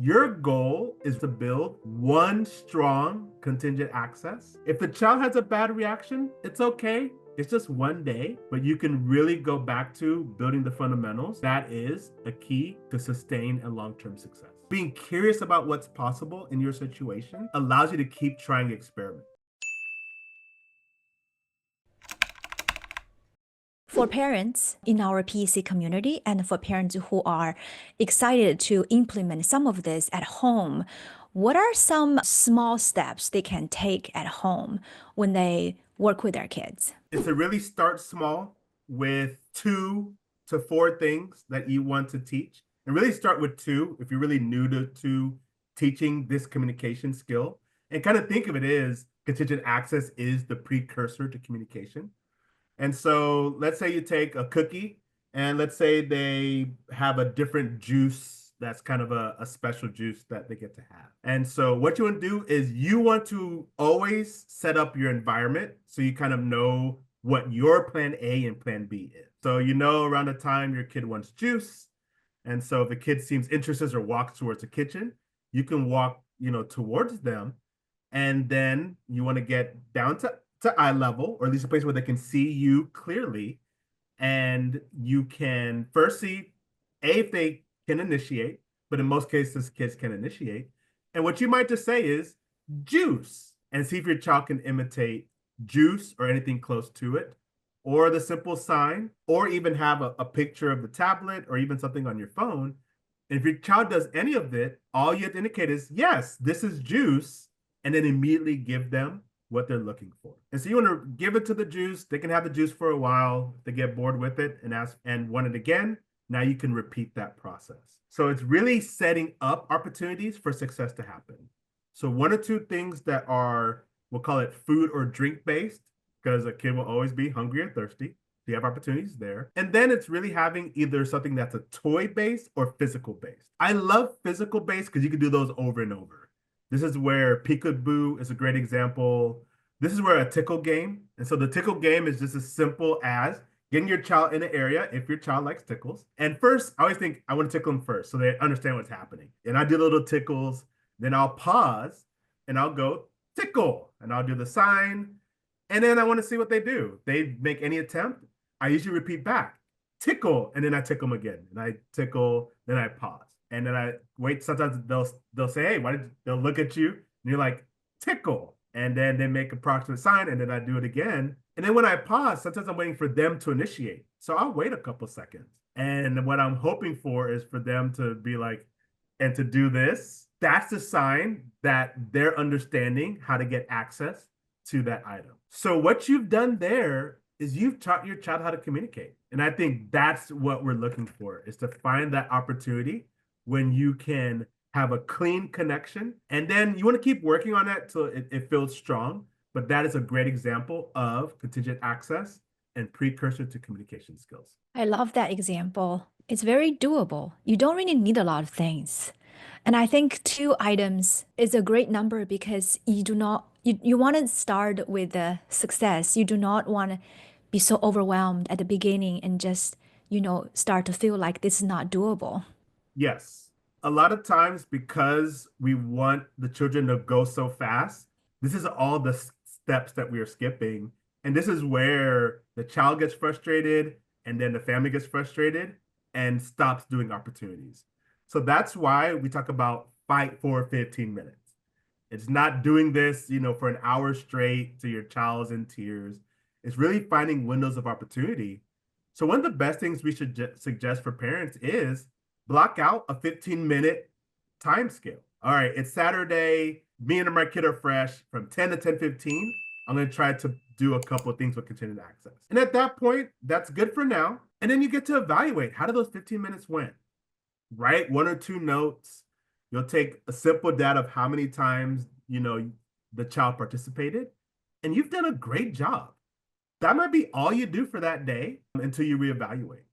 Your goal is to build one strong contingent access. If the child has a bad reaction, it's okay. It's just one day, but you can really go back to building the fundamentals. That is a key to sustained and long-term success. Being curious about what's possible in your situation allows you to keep trying experiments. For parents in our PEC community and for parents who are excited to implement some of this at home, what are some small steps they can take at home when they work with their kids? Is to really start small with 2 to 4 things that you want to teach. And really start with 2 if you're really new to teaching this communication skill. And kind of think of it as contingent access is the precursor to communication. And so let's say you take a cookie and let's say they have a different juice that's kind of a special juice that they get to have. And so what you want to do is you want to always set up your environment so you kind of know what your plan A and plan B is. So you know around the time your kid wants juice. And so if the kid seems interested or walks towards the kitchen, you can walk, towards them. And then you want to get down to eye level, or at least a place where they can see you clearly. And you can first see if they can initiate, but in most cases, kids can initiate. And what you might just say is juice, and see if your child can imitate juice or anything close to it, or the simple sign, or even have a picture of the tablet or even something on your phone. And if your child does any of it, all you have to indicate is, yes, this is juice, and then immediately give them what they're looking for. And so you want to give it to the juice. They can have the juice for a while. They get bored with it and ask and want it again. Now you can repeat that process. So it's really setting up opportunities for success to happen. So 1 or 2 things that are, we'll call it food or drink based, because a kid will always be hungry and thirsty. You have opportunities there. And then it's really having either something that's a toy based or physical based. I love physical based because you can do those over and over. This is where peekaboo is a great example. This is where a tickle game. And so the tickle game is just as simple as getting your child in an area if your child likes tickles. And first, I always think I want to tickle them first so they understand what's happening. And I do little tickles, then I'll pause and I'll go tickle and I'll do the sign. And then I want to see what they do. They make any attempt, I usually repeat back, tickle, and then I tickle them again. And I tickle, then I pause. And then I wait. Sometimes they'll say, hey, they'll look at you and you're like, tickle. And then they make approximate sign and then I do it again. And then when I pause, sometimes I'm waiting for them to initiate. So I'll wait a couple seconds. And what I'm hoping for is for them to be like, and to do this. That's the sign that they're understanding how to get access to that item. So what you've done there is you've taught your child how to communicate. And I think that's what we're looking for, is to find that opportunity when you can have a clean connection. And then you want to keep working on that till it feels strong. But that is a great example of contingent access and precursor to communication skills. I love that example. It's very doable. You don't really need a lot of things. And I think 2 items is a great number because you want to start with the success. You do not want to be so overwhelmed at the beginning and just, start to feel like this is not doable. Yes. A lot of times, because we want the children to go so fast, this is all the steps that we are skipping. And this is where the child gets frustrated and then the family gets frustrated and stops doing opportunities. So that's why we talk about fight for 15 minutes. It's not doing this, for an hour straight till your child's in tears. It's really finding windows of opportunity. So one of the best things we should suggest for parents is block out a 15-minute time scale. All right, it's Saturday. Me and my kid are fresh. From 10 to 10:15, I'm going to try to do a couple of things with contingent access. And at that point, that's good for now. And then you get to evaluate, how did those 15 minutes went? Write 1 or 2 notes. You'll take a simple data of how many times, the child participated. And you've done a great job. That might be all you do for that day until you reevaluate.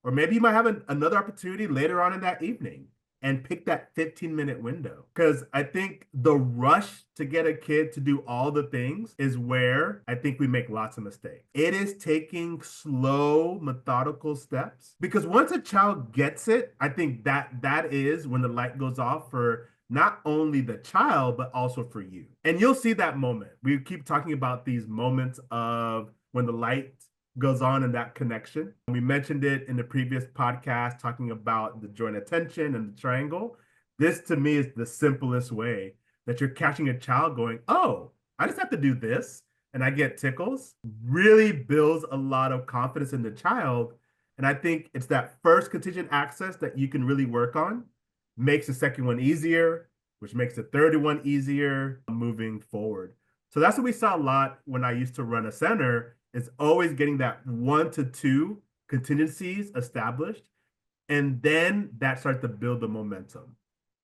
Or maybe you might have another opportunity later on in that evening. and pick that 15-minute window. Because I think the rush to get a kid to do all the things is where I think we make lots of mistakes. It is taking slow, methodical steps. Because once a child gets it, I think that is when the light goes off for not only the child, but also for you. And you'll see that moment. We keep talking about these moments of when the light goes on in that connection. We mentioned it in the previous podcast, talking about the joint attention and the triangle. This to me is the simplest way that you're catching a child going, oh, I just have to do this and I get tickles. Really builds a lot of confidence in the child. And I think it's that first contingent access that you can really work on, makes the second one easier, which makes the third one easier moving forward. So that's what we saw a lot when I used to run a center, is always getting that 1 to 2 contingencies established, and then that starts to build the momentum.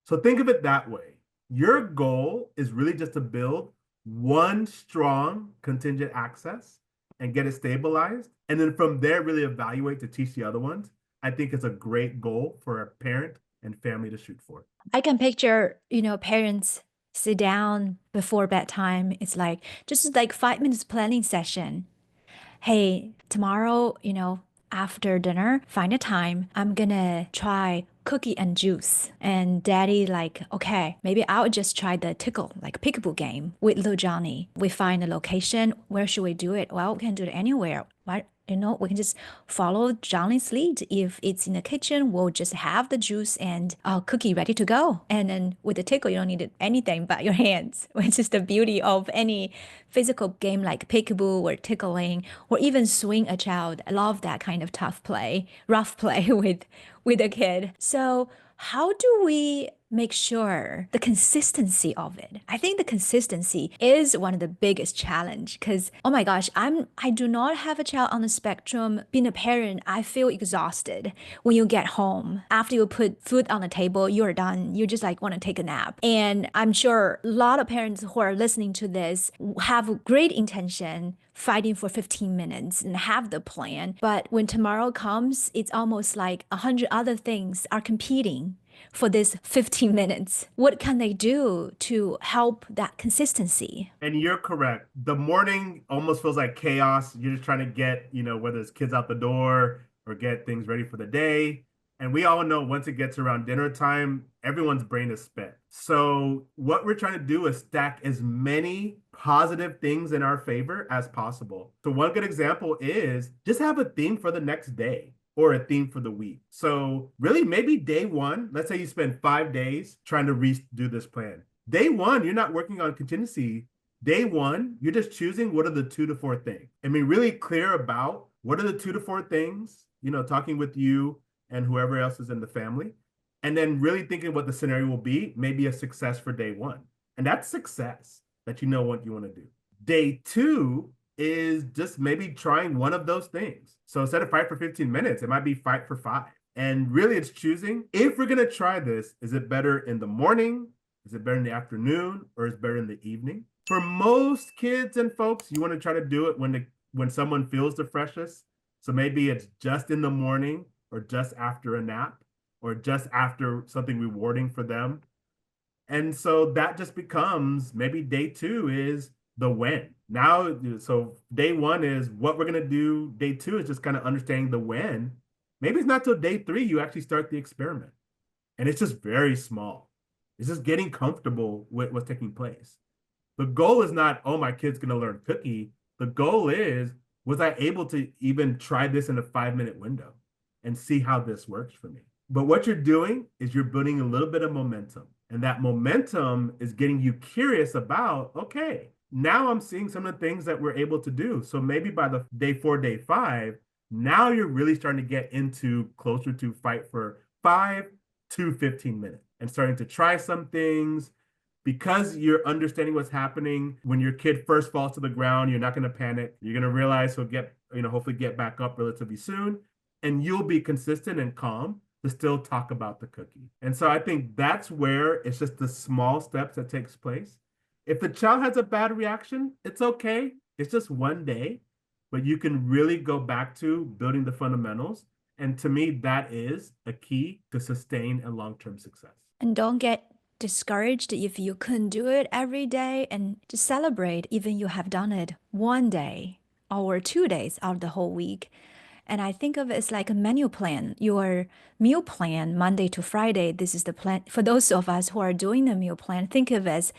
So think of it that way. Your goal is really just to build one strong contingent access and get it stabilized. And then from there, really evaluate to teach the other ones. I think it's a great goal for a parent and family to shoot for. I can picture, parents sit down before bedtime. It's like just like 5 minutes planning session. Hey, tomorrow, after dinner, find a time. I'm gonna try cookie and juice. And daddy like, okay, maybe I'll just try the tickle, like peekaboo game with little Johnny. We find a location. Where should we do it? Well, we can do it anywhere. Why? We can just follow Johnny's lead. If it's in the kitchen, we'll just have the juice and cookie ready to go. And then with the tickle, you don't need anything but your hands, which is the beauty of any physical game like peekaboo or tickling or even swing a child. I love that kind of tough play, rough play with a kid. So how do we make sure the consistency of it? I think the consistency is one of the biggest challenge because, oh my gosh, I do not have a child on the spectrum. Being a parent, I feel exhausted when you get home. After you put food on the table, you're done. You just like want to take a nap. And I'm sure a lot of parents who are listening to this have great intention, fighting for 15 minutes and have the plan. But when tomorrow comes, it's almost like 100 other things are competing for this 15 minutes. What can they do to help that consistency? And you're correct. The morning almost feels like chaos. You're just trying to get, whether it's kids out the door or get things ready for the day. And we all know once it gets around dinner time, everyone's brain is spent. So what we're trying to do is stack as many positive things in our favor as possible. So one good example is just have a theme for the next day or a theme for the week. So really maybe day one, let's say you spend 5 days trying to redo this plan. Day one, you're not working on contingency. Day one, you're just choosing what are the 2 to 4 things. I mean, really clear about what are the 2 to 4 things, talking with you and whoever else is in the family. And then really thinking what the scenario will be, maybe a success for day one. And that's success that you know what you want to do. Day two is just maybe trying one of those things. So instead of fight for 15 minutes, it might be fight for 5. And really it's choosing, if we're going to try this, is it better in the morning? Is it better in the afternoon? Or is it better in the evening? For most kids and folks, you want to try to do it when someone feels the freshest. So maybe it's just in the morning or just after a nap or just after something rewarding for them. And so that just becomes maybe day two is the when. Now, so day one is what we're going to do. Day two is just kind of understanding the when. Maybe it's not till day 3 you actually start the experiment. And it's just very small. It's just getting comfortable with what's taking place. The goal is not, oh, my kid's going to learn cookie. The goal is, was I able to even try this in a 5-minute window and see how this works for me? But what you're doing is you're building a little bit of momentum. And that momentum is getting you curious about, okay, now I'm seeing some of the things that we're able to do. So maybe by the day 4, day 5, now you're really starting to get into closer to fight for 5 to 15 minutes and starting to try some things. Because you're understanding what's happening when your kid first falls to the ground, you're not going to panic. You're going to realize he'll hopefully get back up relatively soon. And you'll be consistent and calm to still talk about the cookie. And so I think that's where it's just the small steps that takes place. If the child has a bad reaction, it's okay. It's just one day, but you can really go back to building the fundamentals And to me, that is a key to sustain and long-term success. And don't get discouraged if you couldn't do it every day, and just celebrate even you have done it one day or 2 days out of the whole week. And I think of it as like a menu plan, your meal plan, Monday to Friday. This is the plan. For those of us who are doing the meal plan, think of it as,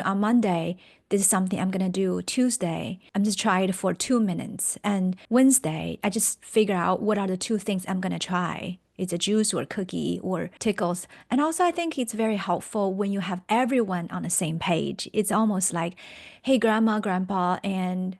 on Monday, this is something I'm going to do. Tuesday, I'm just try it for 2 minutes. And Wednesday, I just figure out what are the two things I'm going to try. It's a juice or a cookie or tickles. And also, I think it's very helpful when you have everyone on the same page. It's almost like, hey, grandma, grandpa, and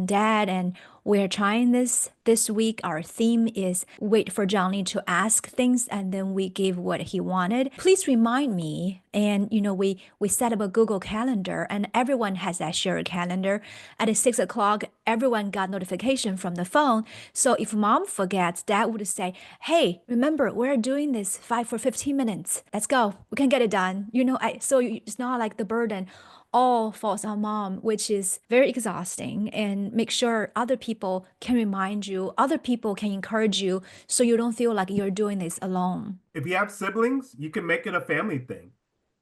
dad, and we're trying this week. Our theme is wait for Johnny to ask things, and then we give what he wanted. Please remind me. And we set up a Google Calendar, and everyone has that shared calendar. At 6 o'clock, everyone got notification from the phone. So if mom forgets, dad would say, "Hey, remember we're doing this 15 minutes. Let's go. We can get it done." So it's not like the burden all falls on mom, which is very exhausting. And make sure other people can remind you, other people can encourage you, so you don't feel like you're doing this alone. If you have siblings, you can make it a family thing.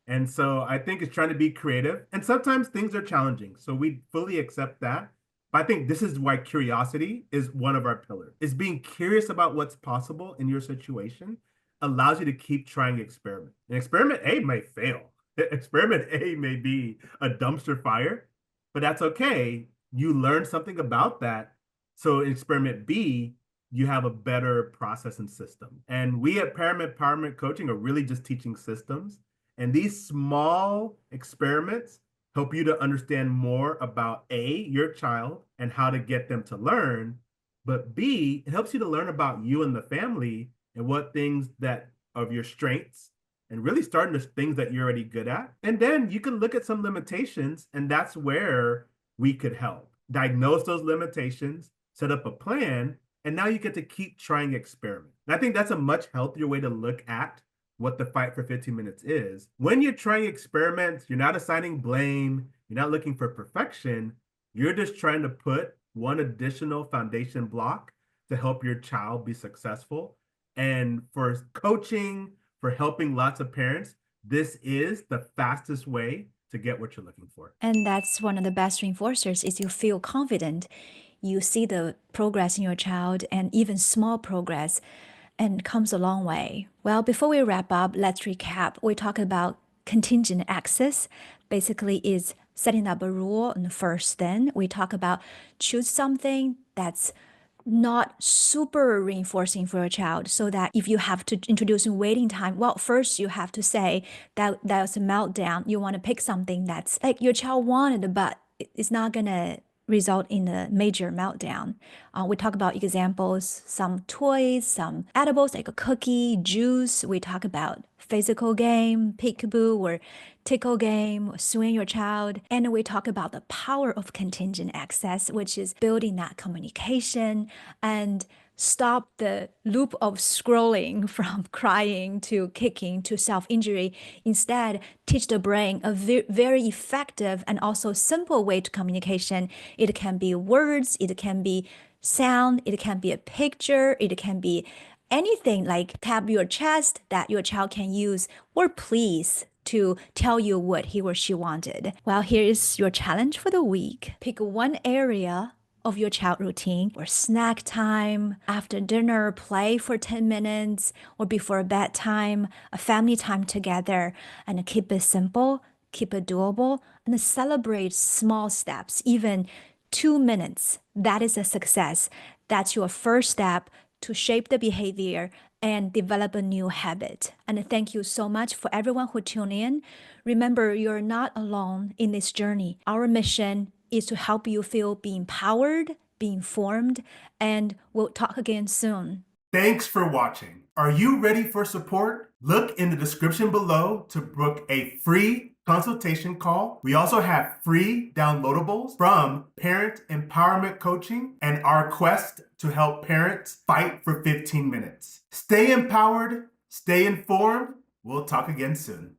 And so I think it's trying to be creative. And sometimes things are challenging. So we fully accept that. But I think this is why curiosity is one of our pillars. Is being curious about what's possible in your situation allows you to keep trying experiment. And experiment A may fail. Experiment A may be a dumpster fire, but that's okay. You learn something about that. So in experiment B, you have a better process and system. And we at Parent Empowerment Coaching are really just teaching systems. And these small experiments help you to understand more about A, your child, and how to get them to learn. But B, it helps you to learn about you and the family and what things that of your strengths and really starting to things that you're already good at. And then you can look at some limitations, and that's where we could help. Diagnose those limitations, set up a plan, and now you get to keep trying experiment. And I think that's a much healthier way to look at what the fight for 15 minutes is. When you're trying experiments, you're not assigning blame, you're not looking for perfection, you're just trying to put one additional foundation block to help your child be successful. And for coaching, for helping lots of parents, this is the fastest way to get what you're looking for. And that's one of the best reinforcers is you feel confident. You see the progress in your child, and even small progress, and comes a long way. Well, before we wrap up, let's recap. We talked about contingent access, basically is setting up a rule and first. Then we talk about choose something that's not super reinforcing for a child, so that if you have to introduce waiting time, well, first you have to say that that's a meltdown. You want to pick something that's like your child wanted, but it's not gonna result in a major meltdown. We talk about examples, some toys, some edibles like a cookie, juice. We talk about physical game, peekaboo or tickle game, swing your child. And we talk about the power of contingent access, which is building that communication and stop the loop of scrolling from crying to kicking to self-injury. Instead, teach the brain a very effective and also simple way to communication. It can be words, it can be sound, it can be a picture, it can be anything like tap your chest that your child can use, or please, to tell you what he or she wanted. Well, here is your challenge for the week. Pick one area of your child routine, or snack time, after dinner, play for 10 minutes, or before bedtime, a family time together, and keep it simple, keep it doable, and celebrate small steps, even 2 minutes. That is a success. That's your first step to shape the behavior and develop a new habit. And thank you so much for everyone who tuned in. Remember, you're not alone in this journey. Our mission is to help you feel be empowered, be informed, and we'll talk again soon. Thanks for watching. Are you ready for support? Look in the description below to book a free consultation call. We also have free downloadables from Parent Empowerment Coaching and our quest to help parents fight for 15 minutes. Stay empowered, stay informed. We'll talk again soon.